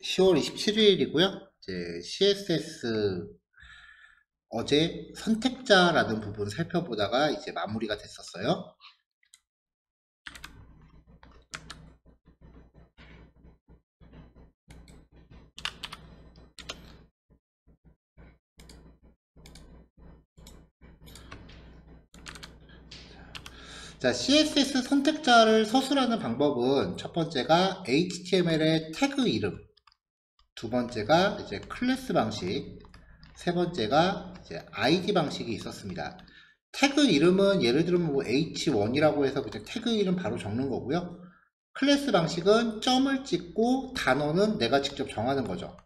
10월 27일이고요. 이제 CSS 어제 선택자라는 부분 살펴보다가 이제 마무리가 됐었어요. 자, CSS 선택자를 서술하는 방법은 첫 번째가 HTML의 태그 이름, 두 번째가 이제 클래스 방식, 세 번째가 이제 ID 방식이 있었습니다. 태그 이름은 예를 들면 뭐 H1이라고 해서 그냥 태그 이름 바로 적는 거고요. 클래스 방식은 점을 찍고 단어는 내가 직접 정하는 거죠.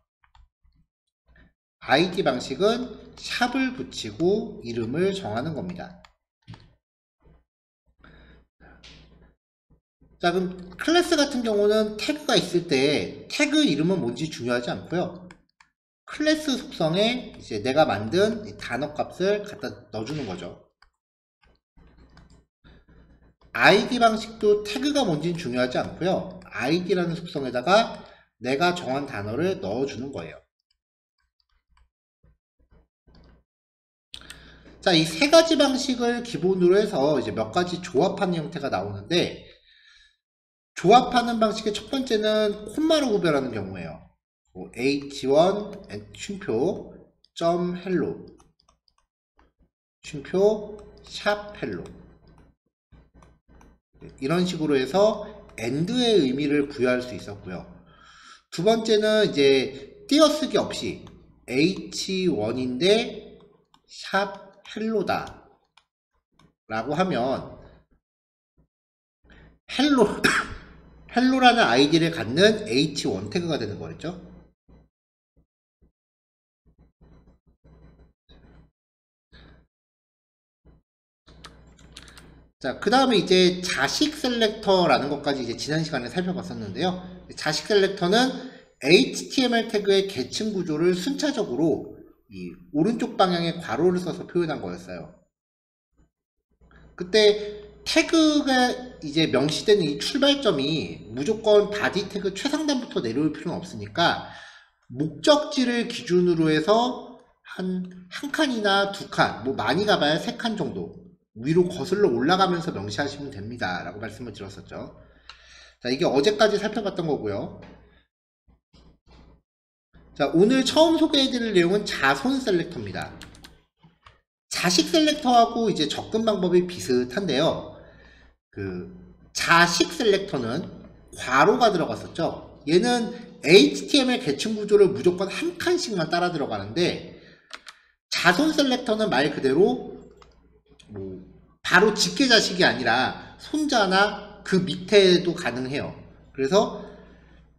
ID 방식은 샵을 붙이고 이름을 정하는 겁니다. 자, 그럼 클래스 같은 경우는 태그가 있을 때 태그 이름은 뭔지 중요하지 않고요. 클래스 속성에 이제 내가 만든 단어 값을 갖다 넣어주는 거죠. ID 방식도 태그가 뭔지는 중요하지 않고요. ID라는 속성에다가 내가 정한 단어를 넣어주는 거예요. 자, 이 세 가지 방식을 기본으로 해서 이제 몇 가지 조합하는 형태가 나오는데, 조합하는 방식의 첫 번째는 콤마로 구별하는 경우예요. h1 쉼표 .hello 쉼표 샵 hello 이런 식으로 해서 AND의 의미를 부여할 수 있었고요. 두 번째는 이제 띄어쓰기 없이 h1인데 샵 hello다 라고 하면 hello hello라는 아이디를 갖는 h1 태그가 되는 거였죠. 자, 그 다음에 이제 자식 셀렉터라는 것까지 이제 지난 시간에 살펴봤었는데요. 자식 셀렉터는 HTML 태그의 계층 구조를 순차적으로 이 오른쪽 방향에 괄호를 써서 표현한 거였어요. 그때 태그가 이제 명시되는 이 출발점이 무조건 바디 태그 최상단부터 내려올 필요는 없으니까 목적지를 기준으로 해서 한 칸이나 두 칸, 뭐 많이 가봐야 세 칸 정도 위로 거슬러 올라가면서 명시하시면 됩니다 라고 말씀을 드렸었죠. 자, 이게 어제까지 살펴봤던 거고요. 자, 오늘 처음 소개해드릴 내용은 자손 셀렉터입니다. 자식 셀렉터하고 이제 접근 방법이 비슷한데요. 그 자식 셀렉터는 괄호가 들어갔었죠. 얘는 HTML 계층 구조를 무조건 한 칸씩만 따라 들어가는데, 자손 셀렉터는 말 그대로 뭐 바로 직계자식이 아니라 손자나 그 밑에도 가능해요. 그래서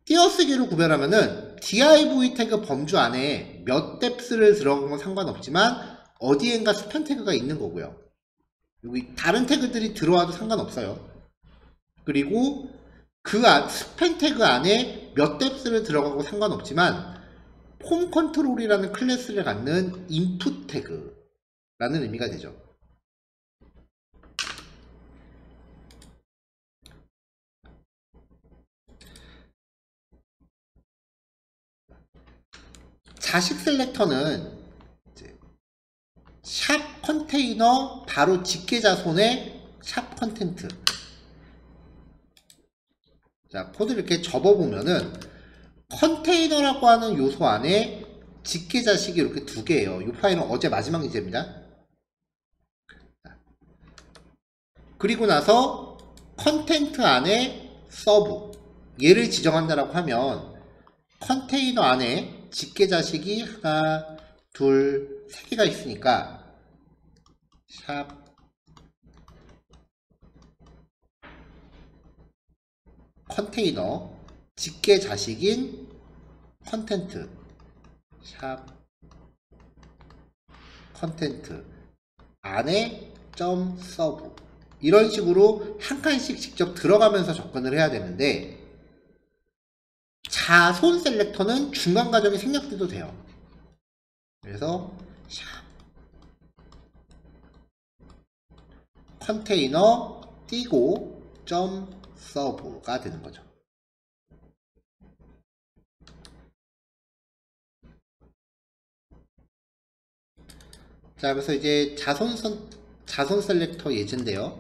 띄어쓰기로 구별하면은 div 태그 범주 안에 몇 뎁스를 들어간 건 상관없지만 어디엔가 스팸 태그가 있는 거고요. 여기 다른 태그들이 들어와도 상관없어요. 그리고 그 스팸 태그 안에 몇 뎁스를 들어가고 상관없지만 폼 컨트롤이라는 클래스를 갖는 인풋 태그라는 의미가 되죠. 자식 셀렉터는 샵 컨테이너 바로 직계자손의 샵 컨텐트. 자, 코드를 이렇게 접어보면은 컨테이너라고 하는 요소 안에 직계자식이 이렇게 두 개예요. 이 파일은 어제 마지막 예제입니다. 그리고 나서 컨텐트 안에 서브 얘를 지정한다라고 하면 컨테이너 안에 직계자식이 하나, 둘, 세 개가 있으니까 샵 컨테이너 직계자식인 컨텐트 샵 컨텐트 안에 점 서브 이런 식으로 한 칸씩 직접 들어가면서 접근을 해야 되는데, 자손 셀렉터는 중간 과정이 생략돼도 돼요. 그래서 샵 컨테이너 띄고 점 서브가 되는 거죠. 자, 그래서 이제 자손 셀렉터 예제인데요.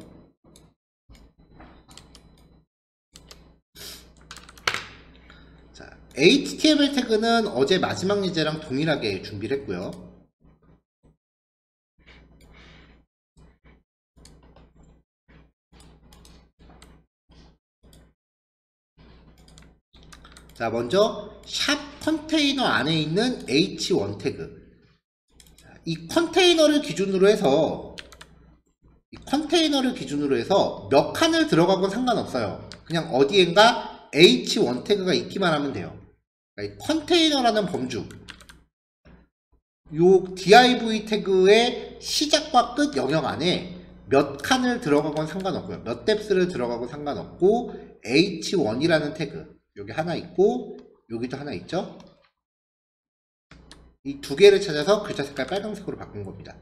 자, HTML 태그는 어제 마지막 예제랑 동일하게 준비를 했고요. 자, 먼저 샵 컨테이너 안에 있는 h1 태그. 이 컨테이너를 기준으로 해서 몇 칸을 들어가건 상관없어요. 그냥 어디엔가 h1 태그가 있기만 하면 돼요. 그러니까 이 컨테이너라는 범주, 요 div 태그의 시작과 끝 영역 안에 몇 칸을 들어가건 상관없고요. 몇 뎁스를 들어가건 상관없고 h1이라는 태그 여기 하나 있고 여기도 하나 있죠. 이 두 개를 찾아서 글자 색깔 빨간색으로 바꾼 겁니다.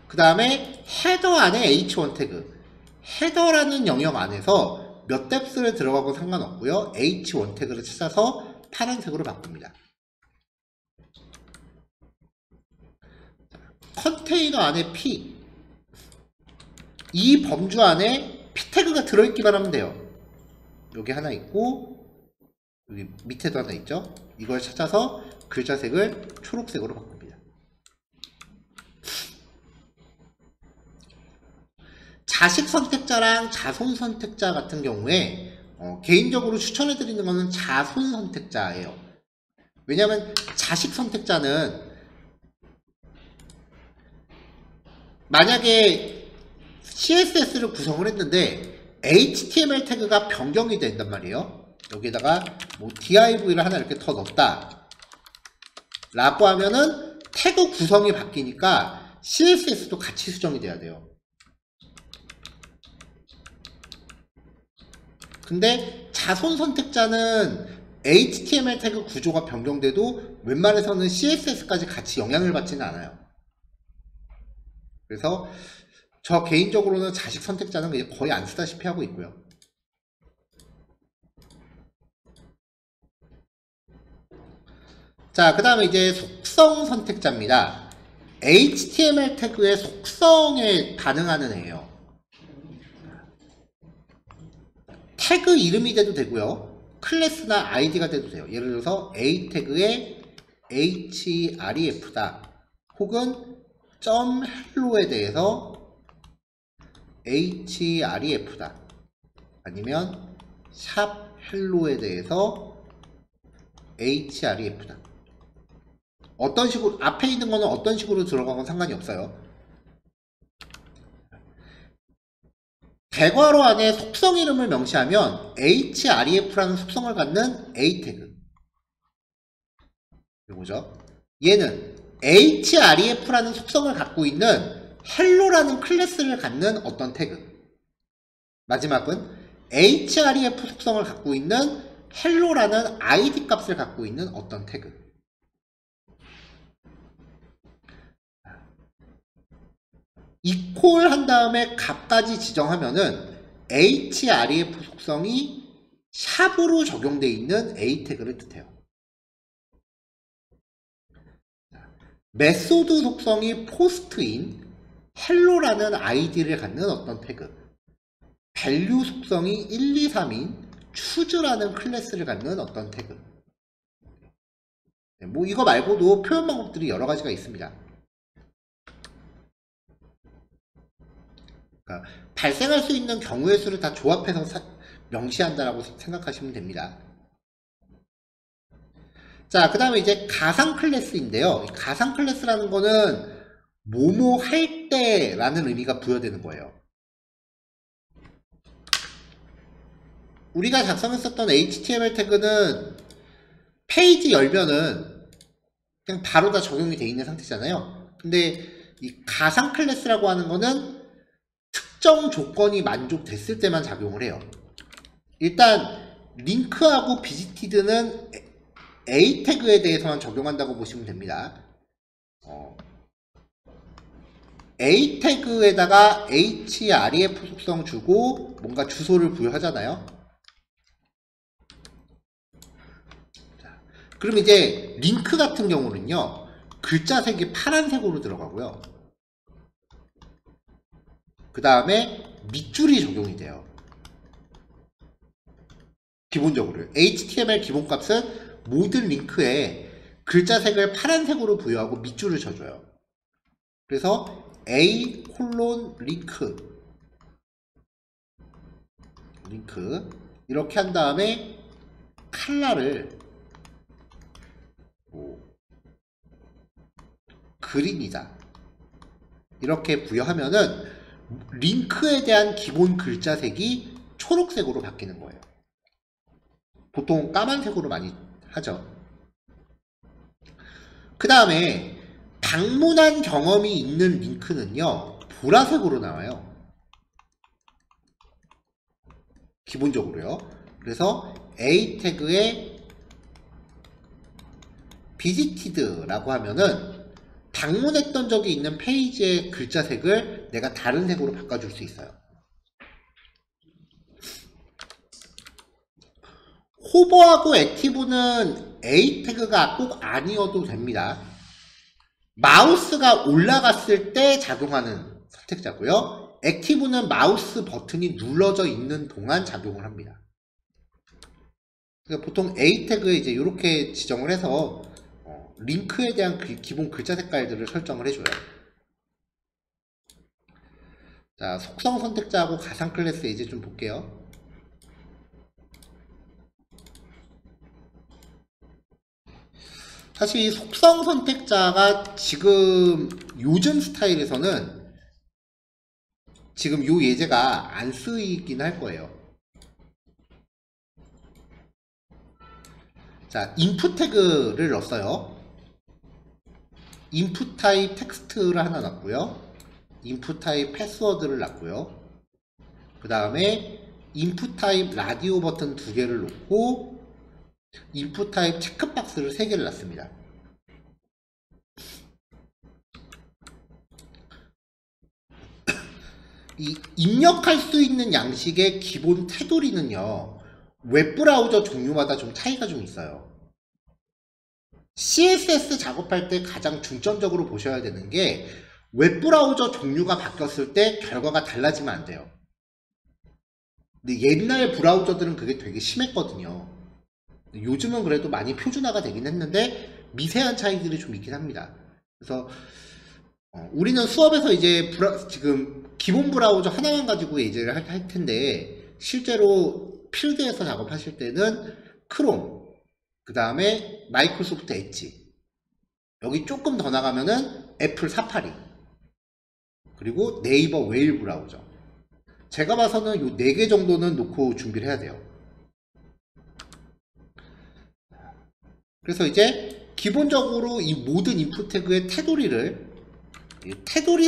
그 다음에 헤더 안에 h1 태그, 헤더라는 영역 안에서 몇 뎁스를 들어가고 상관없고요. h1 태그를 찾아서 파란색으로 바꿉니다. 컨테이너 안에 p, 이 범주 안에 p 태그가 들어있기만 하면 돼요. 여기 하나 있고 여기 밑에도 하나 있죠. 이걸 찾아서 글자색을 초록색으로 바꿉니다. 자식 선택자랑 자손 선택자 같은 경우에 개인적으로 추천해드리는 것은 자손 선택자예요. 왜냐하면 자식 선택자는 만약에 CSS를 구성을 했는데 HTML 태그가 변경이 된단 말이에요. 여기다가 뭐 div를 하나 이렇게 더 넣었다 라고 하면은 태그 구성이 바뀌니까 CSS도 같이 수정이 돼야 돼요. 근데 자손 선택자는 HTML 태그 구조가 변경돼도 웬만해서는 CSS까지 같이 영향을 받지는 않아요. 그래서 저 개인적으로는 자식 선택자는 거의 안 쓰다시피 하고 있고요. 자, 그 다음에 이제 속성 선택자입니다. HTML 태그의 속성에 반응하는 애예요. 태그 이름이 돼도 되고요. 클래스나 아이디가 돼도 돼요. 예를 들어서 A 태그에 href다 혹은 .hello에 대해서 href다 아니면 샵 hello에 대해서 href다. 어떤 식으로 앞에 있는 거는 어떤 식으로 들어가건 상관이 없어요. 대괄호 안에 속성 이름을 명시하면 href라는 속성을 갖는 a 태그 요거죠. 얘는 href라는 속성을 갖고 있는 hello라는 클래스를 갖는 어떤 태그. 마지막은 href 속성을 갖고 있는 hello라는 id 값을 갖고 있는 어떤 태그. 이퀄 한 다음에 값까지 지정하면은 href 속성이 샵으로 적용되어 있는 a 태그를 뜻해요. 메소드 속성이 포스트인 hello라는 id를 갖는 어떤 태그, 밸류 속성이 1, 2, 3인 choose라는 클래스를 갖는 어떤 태그. 뭐 이거 말고도 표현 방법들이 여러 가지가 있습니다. 그러니까 발생할 수 있는 경우의 수를 다 조합해서 명시한다라고 생각하시면 됩니다. 자, 그 다음에 이제 가상 클래스인데요. 가상 클래스라는 거는 뭐뭐 할 때라는 의미가 부여되는 거예요. 우리가 작성했었던 HTML 태그는 페이지 열면은 그냥 바로 다 적용이 되어 있는 상태잖아요. 근데 이 가상 클래스라고 하는 거는 특정 조건이 만족됐을 때만 작용을 해요. 일단 링크하고 비지티드는 A 태그에 대해서만 적용한다고 보시면 됩니다. A 태그에다가 href 속성 주고 뭔가 주소를 부여하잖아요. 자, 그럼 이제 링크 같은 경우는요. 글자색이 파란색으로 들어가고요. 그 다음에 밑줄이 적용이 돼요. 기본적으로 HTML 기본값은 모든 링크에 글자색을 파란색으로 부여하고 밑줄을 쳐줘요. 그래서 A 링크 이렇게 한 다음에 컬러를 그린이다 이렇게 부여하면은 링크에 대한 기본 글자색이 초록색으로 바뀌는 거예요. 보통 까만색으로 많이 하죠. 그 다음에 방문한 경험이 있는 링크는요 보라색으로 나와요. 기본적으로요. 그래서 A 태그에 visited라고 하면은 방문했던 적이 있는 페이지의 글자색을 내가 다른 색으로 바꿔줄 수 있어요. 호버하고 액티브는 A 태그가 꼭 아니어도 됩니다. 마우스가 올라갔을 때 작용하는 선택자고요. 액티브는 마우스 버튼이 눌러져 있는 동안 작용을 합니다. 그러니까 보통 A 태그에 이제 이렇게 지정을 해서 링크에 대한 기본 글자 색깔들을 설정을 해줘요. 자, 속성 선택자하고 가상 클래스 이제 좀 볼게요. 사실 이 속성 선택자가 지금 요즘 스타일에서는 지금 요 예제가 안 쓰이긴 할 거예요. 자, 인풋 태그를 넣었어요. 인풋 타입 텍스트를 하나 넣었고요. 인풋 타입 패스워드를 넣었고요. 그 다음에 인풋 타입 라디오 버튼 2개를 놓고 인풋 타입 체크박스를 3개를 놨습니다. 이 입력할 수 있는 양식의 기본 테두리는요 웹브라우저 종류마다 좀 차이가 좀 있어요. CSS 작업할 때 가장 중점적으로 보셔야 되는 게 웹브라우저 종류가 바뀌었을 때 결과가 달라지면 안 돼요. 근데 옛날 브라우저들은 그게 되게 심했거든요. 요즘은 그래도 많이 표준화가 되긴 했는데 미세한 차이들이 좀 있긴 합니다. 그래서 우리는 수업에서 이제 지금 기본 브라우저 하나만 가지고 예제를 할 텐데 실제로 필드에서 작업하실 때는 크롬, 그 다음에 마이크로소프트 엣지, 여기 조금 더 나가면은 애플 사파리, 그리고 네이버 웨일 브라우저. 제가 봐서는 요 4개 정도는 놓고 준비를 해야 돼요. 그래서 이제 기본적으로 이 모든 인풋 태그의 테두리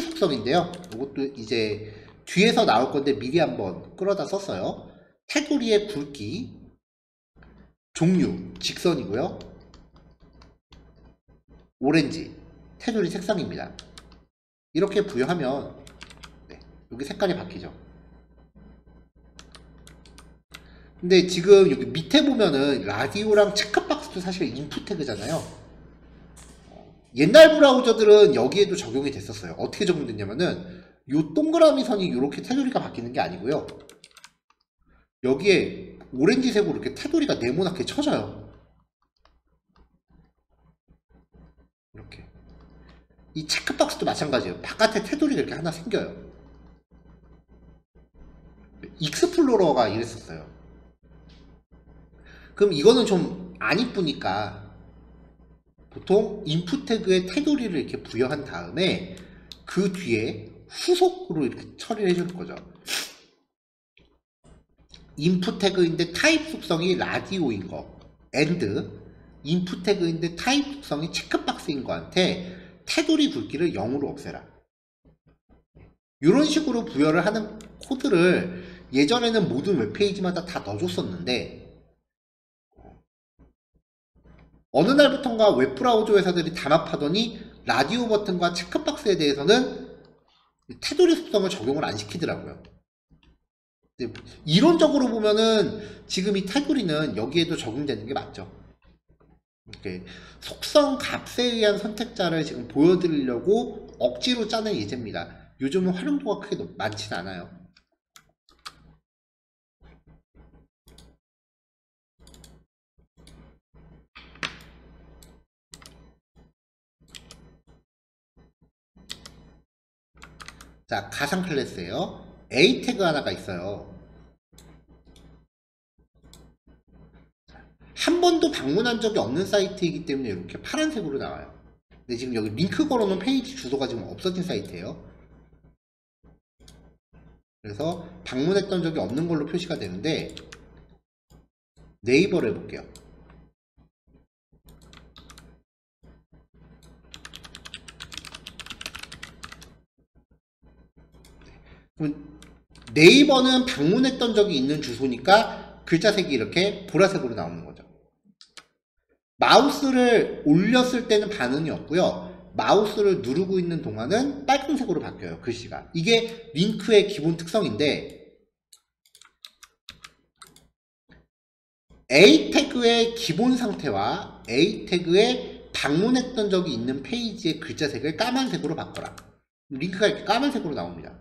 속성인데요. 이것도 이제 뒤에서 나올 건데 미리 한번 끌어다 썼어요. 테두리의 굵기, 종류, 직선이고요. 오렌지, 테두리 색상입니다. 이렇게 부여하면 여기 색깔이 바뀌죠. 근데 지금 여기 밑에 보면은 라디오랑 체크박스도 사실 인풋 태그잖아요. 옛날 브라우저들은 여기에도 적용이 됐었어요. 어떻게 적용됐냐면은 요 동그라미 선이 이렇게 테두리가 바뀌는 게 아니고요. 여기에 오렌지색으로 이렇게 테두리가 네모나게 쳐져요. 이렇게. 이 체크박스도 마찬가지예요. 바깥에 테두리가 이렇게 하나 생겨요. 익스플로러가 이랬었어요. 그럼 이거는 좀 안 이쁘니까 보통 인풋 태그에 테두리를 이렇게 부여한 다음에 그 뒤에 후속으로 이렇게 처리를 해주는 거죠. 인풋 태그인데 타입 속성이 라디오인 거, AND 인풋 태그인데 타입 속성이 체크박스인 거한테 테두리 굵기를 0으로 없애라. 이런 식으로 부여를 하는 코드를 예전에는 모든 웹페이지마다 다 넣어줬었는데 어느 날부턴가 웹브라우저 회사들이 단합하더니 라디오 버튼과 체크박스에 대해서는 테두리 속성을 적용을 안 시키더라고요. 이론적으로 보면은 지금 이 테두리는 여기에도 적용되는 게 맞죠. 이렇게 속성 값에 의한 선택자를 지금 보여드리려고 억지로 짜는 예제입니다. 요즘은 활용도가 크게 많지는 않아요. 자, 가상 클래스예요. A 태그 하나가 있어요. 한 번도 방문한 적이 없는 사이트이기 때문에 이렇게 파란색으로 나와요. 근데 지금 여기 링크 걸어놓은 페이지 주소가 지금 없어진 사이트예요. 그래서 방문했던 적이 없는 걸로 표시가 되는데, 네이버를 해볼게요. 네이버는 방문했던 적이 있는 주소니까 글자색이 이렇게 보라색으로 나오는 거죠. 마우스를 올렸을 때는 반응이 없고요. 마우스를 누르고 있는 동안은 빨간색으로 바뀌어요. 글씨가. 이게 링크의 기본 특성인데, A 태그의 기본 상태와 A 태그에 방문했던 적이 있는 페이지의 글자색을 까만색으로 바꿔라. 링크가 이렇게 까만색으로 나옵니다.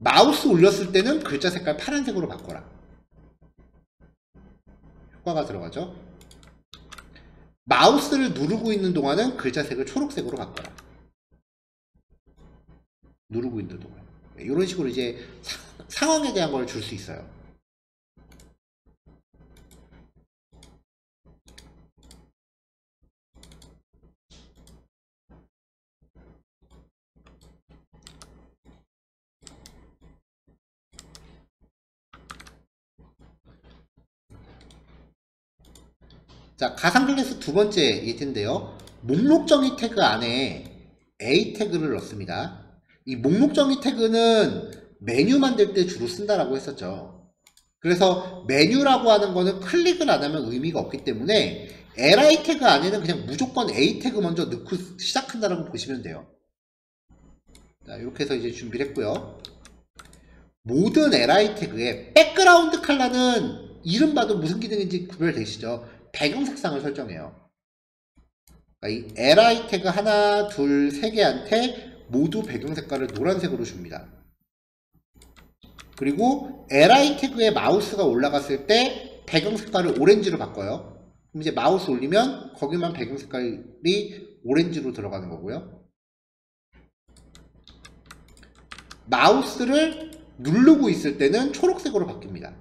마우스 올렸을 때는 글자 색깔 파란색으로 바꿔라. 효과가 들어가죠. 마우스를 누르고 있는 동안은 글자 색을 초록색으로 바꿔라. 누르고 있는 동안. 이런 식으로 이제 상황에 대한 걸 줄 수 있어요. 자, 가상 클래스 두 번째 예제인데요. 목록 정의 태그 안에 A 태그를 넣습니다. 이 목록 정의 태그는 메뉴 만들 때 주로 쓴다라고 했었죠. 그래서 메뉴라고 하는 거는 클릭을 안 하면 의미가 없기 때문에 li 태그 안에는 그냥 무조건 A 태그 먼저 넣고 시작한다라고 보시면 돼요. 자, 이렇게 해서 이제 준비를 했고요. 모든 li 태그에 백그라운드 컬러는 이름 봐도 무슨 기능인지 구별되시죠? 배경 색상을 설정해요. 그러니까 이 li 태그 하나, 둘, 세 개한테 모두 배경 색깔을 노란색으로 줍니다. 그리고 li 태그에 마우스가 올라갔을 때 배경 색깔을 오렌지로 바꿔요. 그럼 이제 마우스 올리면 거기만 배경 색깔이 오렌지로 들어가는 거고요. 마우스를 누르고 있을 때는 초록색으로 바뀝니다.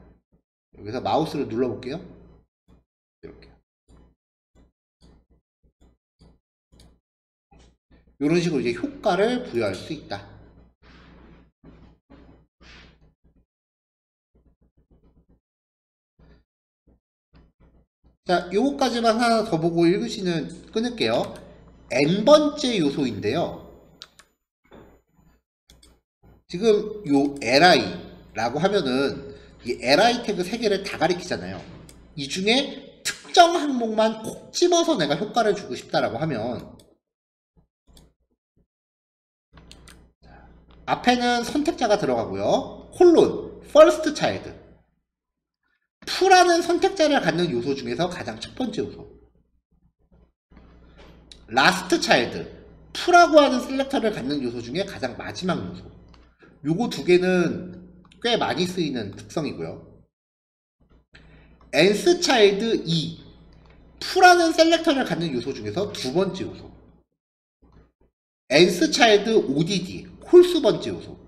여기서 마우스를 눌러볼게요. 이렇게. 이런 식으로 이제 효과를 부여할 수 있다. 자, 요거까지만 하나 더 보고 읽으시는 끊을게요. n번째 요소인데요. 지금 요 li라고 하면은 이 li 태그 3개를 다 가리키잖아요. 이 중에 특정 항목만 콕 집어서 내가 효과를 주고 싶다라고 하면 앞에는 선택자가 들어가고요. 콜론, first child. f라는 선택자를 갖는 요소 중에서 가장 첫 번째 요소. last child. f라고 하는 셀렉터를 갖는 요소 중에 가장 마지막 요소. 요거 두 개는 꽤 많이 쓰이는 특성이고요. nth child 2. f라는 셀렉터를 갖는 요소 중에서 두 번째 요소. nth child odd. 홀수 번째 요소.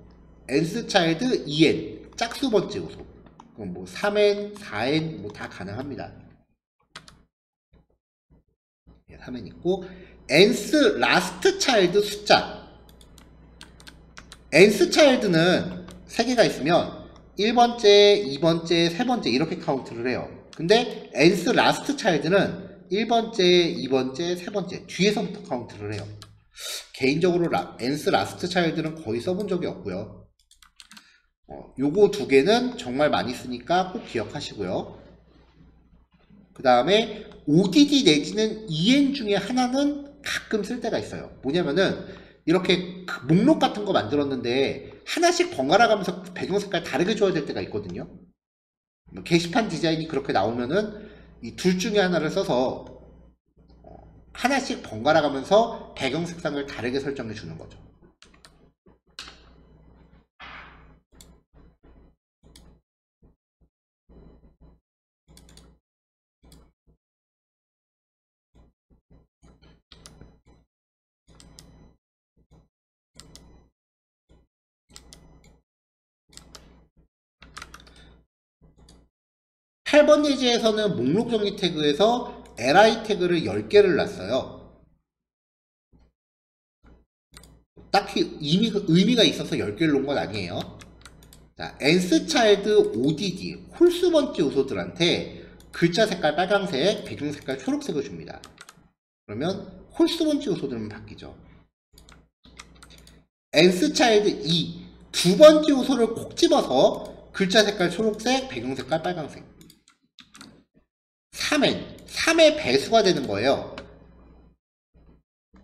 nth child 2n. 짝수 번째 요소. 그럼 뭐 3n, 4n 뭐 다 가능합니다. 3n 있고 nth last child 숫자. nth child는 3개가 있으면 1번째, 2번째, 3번째 이렇게 카운트를 해요. 근데 nth last child는 1번째, 2번째, 3번째 뒤에서부터 카운트를 해요. 개인적으로 nth last child는 거의 써본 적이 없고요. 요거 두 개는 정말 많이 쓰니까 꼭 기억하시고요. 그 다음에 odd 내지는 en 중에 하나는 가끔 쓸 때가 있어요. 뭐냐면은 이렇게 목록 같은 거 만들었는데 하나씩 번갈아 가면서 배경 색깔 다르게 줘야 될 때가 있거든요. 게시판 디자인이 그렇게 나오면은 이 둘 중에 하나를 써서 하나씩 번갈아 가면서 배경 색상을 다르게 설정해 주는 거죠. 팔 번 예제에서는 목록 정의 태그에서 li 태그를 10개를 놨어요. 딱히 의미가 있어서 10개를 놓은 건 아니에요. 자, n스차일드 odd 홀수번째 요소들한테 글자 색깔 빨강색, 배경 색깔 초록색을 줍니다. 그러면 홀수번째 요소들은 바뀌죠. n스차일드 2 두 번째 요소를 콕 집어서 글자 색깔 초록색, 배경 색깔 빨강색. 3의 배수가 되는 거예요.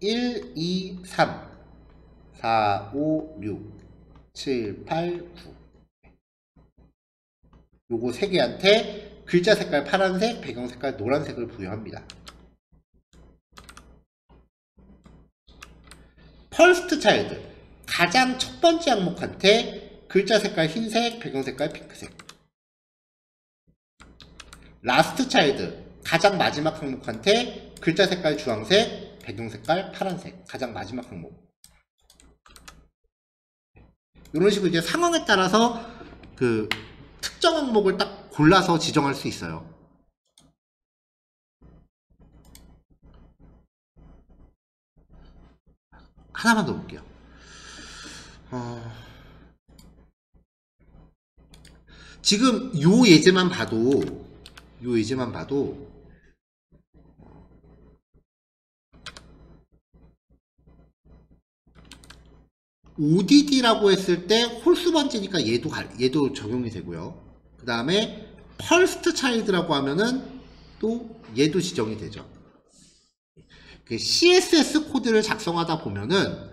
1, 2, 3 4, 5, 6 7, 8, 9 요거 3개한테 글자 색깔 파란색, 배경 색깔 노란색을 부여합니다. 퍼스트 차일드 가장 첫 번째 항목한테 글자 색깔 흰색, 배경 색깔 핑크색. 라스트 차일드 가장 마지막 항목한테 글자 색깔 주황색, 배경 색깔 파란색. 가장 마지막 항목. 이런 식으로 이제 상황에 따라서 그 특정 항목을 딱 골라서 지정할 수 있어요. 하나만 더 볼게요. 지금 요 예제만 봐도 ODD라고 했을 때 홀수번째니까 얘도 적용이 되고요. 그 다음에 퍼스트 차일드라고 하면은 또 얘도 지정이 되죠. CSS 코드를 작성하다 보면은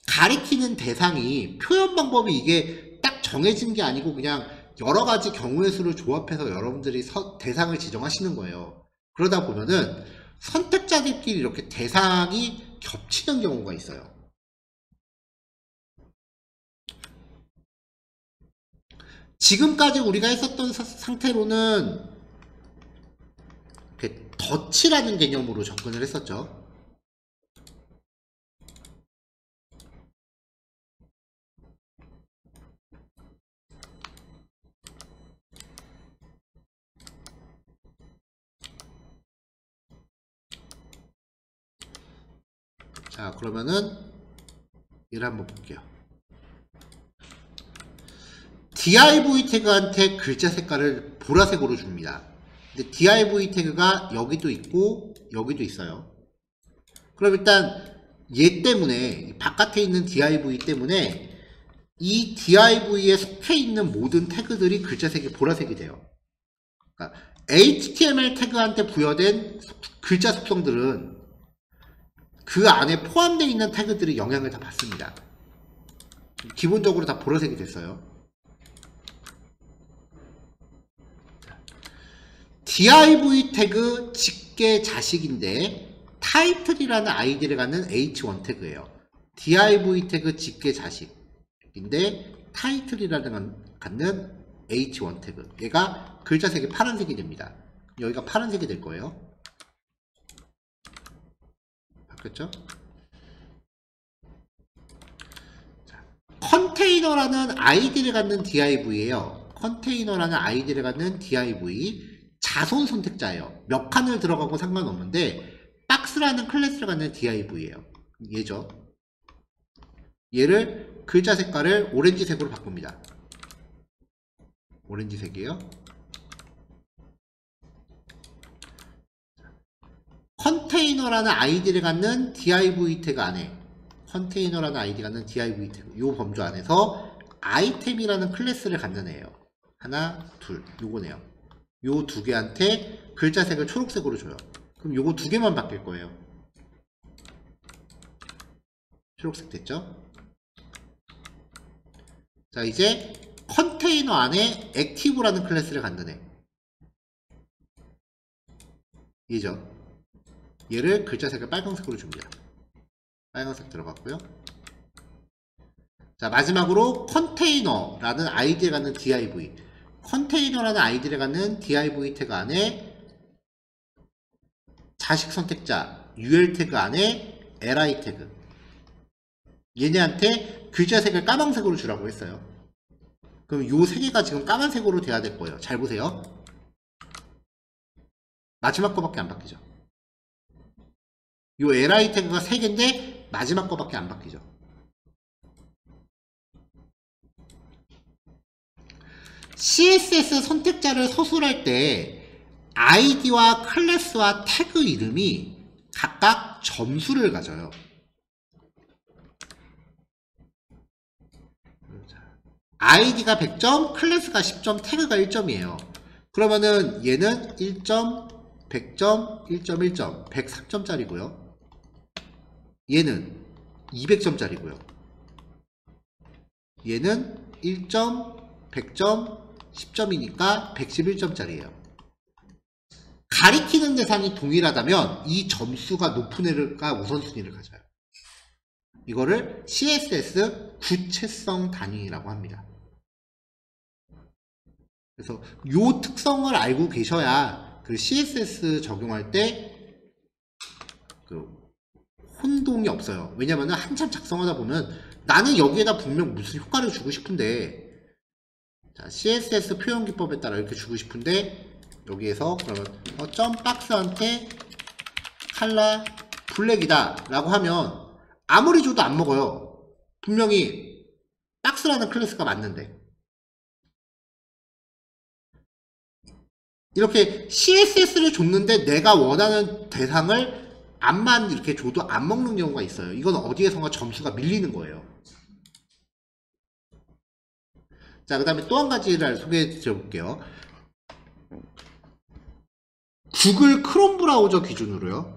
가리키는 대상이 표현 방법이 이게 딱 정해진 게 아니고 그냥 여러 가지 경우의 수를 조합해서 여러분들이 대상을 지정하시는 거예요. 그러다 보면은 선택자들끼리 이렇게 대상이 겹치는 경우가 있어요. 지금까지 우리가 했었던 상태로는 덫이라는 개념으로 접근을 했었죠. 자, 그러면은 얘를 한번 볼게요. div 태그한테 글자 색깔을 보라색으로 줍니다. 근데 div 태그가 여기도 있고 여기도 있어요. 그럼 일단 얘 때문에 바깥에 있는 div 때문에 이 div에 속해 있는 모든 태그들이 글자 색이 보라색이 돼요. 그러니까 html 태그한테 부여된 글자 속성들은 그 안에 포함되어 있는 태그들이 영향을 다 받습니다. 기본적으로 다 보라색이 됐어요. div 태그 직계 자식인데 타이틀이라는 아이디를 갖는 h1 태그예요. div 태그 직계 자식인데 타이틀이라는 갖는 h1 태그. 얘가 글자 색이 파란색이 됩니다. 여기가 파란색이 될 거예요. 바뀌었죠? 자, 컨테이너라는 아이디를 갖는 div예요. 컨테이너라는 아이디를 갖는 div 자손 선택자예요. 몇 칸을 들어가고 상관없는데 박스라는 클래스를 갖는 div예요. 얘죠. 얘를 글자 색깔을 오렌지색으로 바꿉니다. 오렌지색이에요. 컨테이너라는 아이디를 갖는 div 태그 안에 컨테이너라는 아이디가 갖는 div 태그 요 범주 안에서 아이템이라는 클래스를 갖는 애예요. 하나, 둘, 요거네요. 요 두 개한테 글자색을 초록색으로 줘요. 그럼 요거 두 개만 바뀔 거예요. 초록색 됐죠? 자, 이제 컨테이너 안에 액티브라는 클래스를 갖는 애. 얘죠. 얘를 글자 색을 빨간색으로 줍니다. 빨간색 들어갔고요. 자, 마지막으로 컨테이너라는 아이디를 갖는 div. 컨테이너라는 아이디를 갖는 div 태그 안에 자식 선택자 ul 태그 안에 li 태그. 얘네한테 글자 색을 까만색으로 주라고 했어요. 그럼 요 세 개가 지금 까만색으로 돼야 될 거예요. 잘 보세요. 마지막 거밖에 안 바뀌죠. 요 li 태그가 3개인데 마지막 거밖에 안 바뀌죠. CSS 선택자를 서술할 때 아이디와 클래스와 태그 이름이 각각 점수를 가져요. 아이디가 100점, 클래스가 10점, 태그가 1점이에요. 그러면은 얘는 1점, 100점, 1.1점, 103점짜리고요. 얘는 200점짜리고요. 얘는 1점, 100점, 10점이니까 111점짜리예요. 가리키는 대상이 동일하다면 이 점수가 높은 애가 우선순위를 가져요. 이거를 CSS 구체성 단위라고 합니다. 그래서 이 특성을 알고 계셔야 그 CSS 적용할 때 그 혼동이 없어요. 왜냐면 한참 작성하다 보면 나는 여기에다 분명 무슨 효과를 주고 싶은데, 자, CSS 표현 기법에 따라 이렇게 주고 싶은데 여기에서 그러면 점 박스한테 칼라 블랙이다 라고 하면 아무리 줘도 안 먹어요. 분명히 박스라는 클래스가 맞는데. 이렇게 CSS를 줬는데 내가 원하는 대상을 앞만 이렇게 줘도 안 먹는 경우가 있어요. 이건 어디에선가 점수가 밀리는 거예요. 자, 그 다음에 또 한 가지를 소개해 드려볼게요. 구글 크롬 브라우저 기준으로요,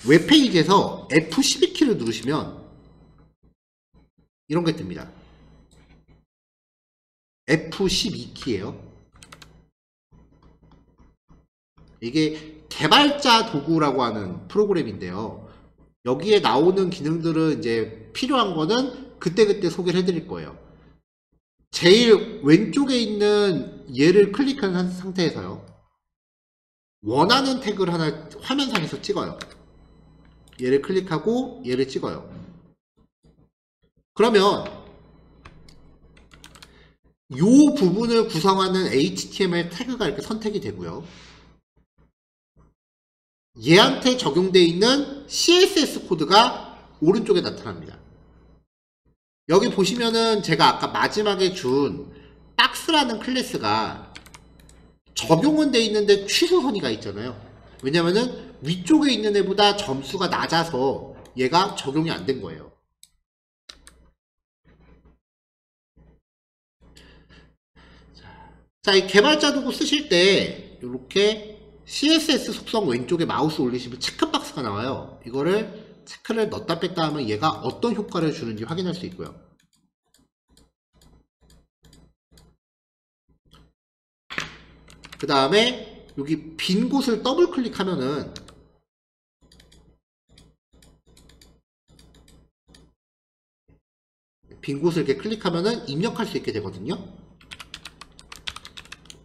웹페이지에서 F12키를 누르시면 이런 게 뜹니다. F12키예요. 이게 개발자 도구라고 하는 프로그램인데요. 여기에 나오는 기능들은 이제 필요한 거는 그때그때 소개를 해드릴 거예요. 제일 왼쪽에 있는 얘를 클릭한 상태에서요, 원하는 태그를 하나 화면상에서 찍어요. 얘를 클릭하고 얘를 찍어요. 그러면 이 부분을 구성하는 HTML 태그가 이렇게 선택이 되고요. 얘한테 적용되어 있는 CSS 코드가 오른쪽에 나타납니다. 여기 보시면은 제가 아까 마지막에 준 박스라는 클래스가 적용은 되어 있는데 취소 선이가 있잖아요. 왜냐면은 위쪽에 있는 애보다 점수가 낮아서 얘가 적용이 안 된 거예요. 자, 이 개발자 도구 쓰실 때 이렇게 CSS 속성 왼쪽에 마우스 올리시면 체크박스가 나와요. 이거를 체크를 넣다 뺐다 하면 얘가 어떤 효과를 주는지 확인할 수 있고요. 그 다음에 여기 빈 곳을 더블 클릭하면은 빈 곳을 이렇게 클릭하면은 입력할 수 있게 되거든요.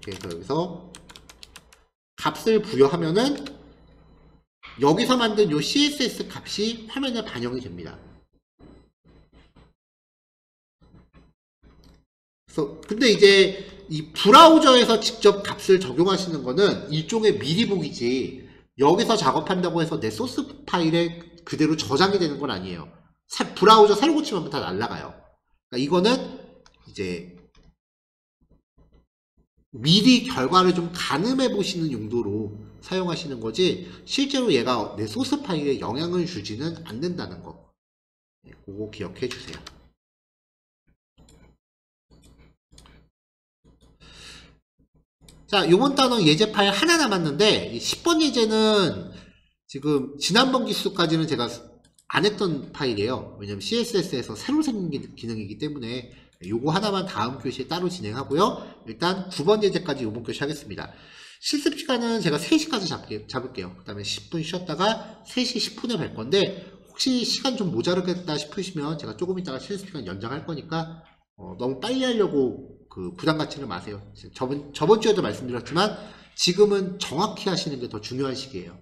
그래서 여기서 값을 부여하면은 여기서 만든 요 CSS 값이 화면에 반영이 됩니다. 그래서 근데 이제 이 브라우저에서 직접 값을 적용하시는 거는 일종의 미리 보기지, 여기서 작업한다고 해서 내 소스 파일에 그대로 저장이 되는 건 아니에요. 브라우저 새로 고치면 다 날라가요. 그러니까 이거는 이제 미리 결과를 좀 가늠해 보시는 용도로 사용하시는 거지, 실제로 얘가 내 소스 파일에 영향을 주지는 않는다는 거, 그거 기억해 주세요. 자, 요번 단원 예제 파일 하나 남았는데 10번 예제는 지금 지난번 기수까지는 제가 안 했던 파일이에요. 왜냐면 CSS에서 새로 생긴 기능이기 때문에 요거 하나만 다음 교시에 따로 진행하고요. 일단 9번 예제까지 요번 교시 하겠습니다. 실습 시간은 제가 3시까지 잡을게요. 그 다음에 10분 쉬었다가 3시 10분에 뵐 건데, 혹시 시간 좀 모자르겠다 싶으시면 제가 조금 이따가 실습 시간 연장할 거니까 너무 빨리 하려고 부담 갖지는 마세요. 저번 주에도 말씀드렸지만 지금은 정확히 하시는 게 더 중요한 시기예요.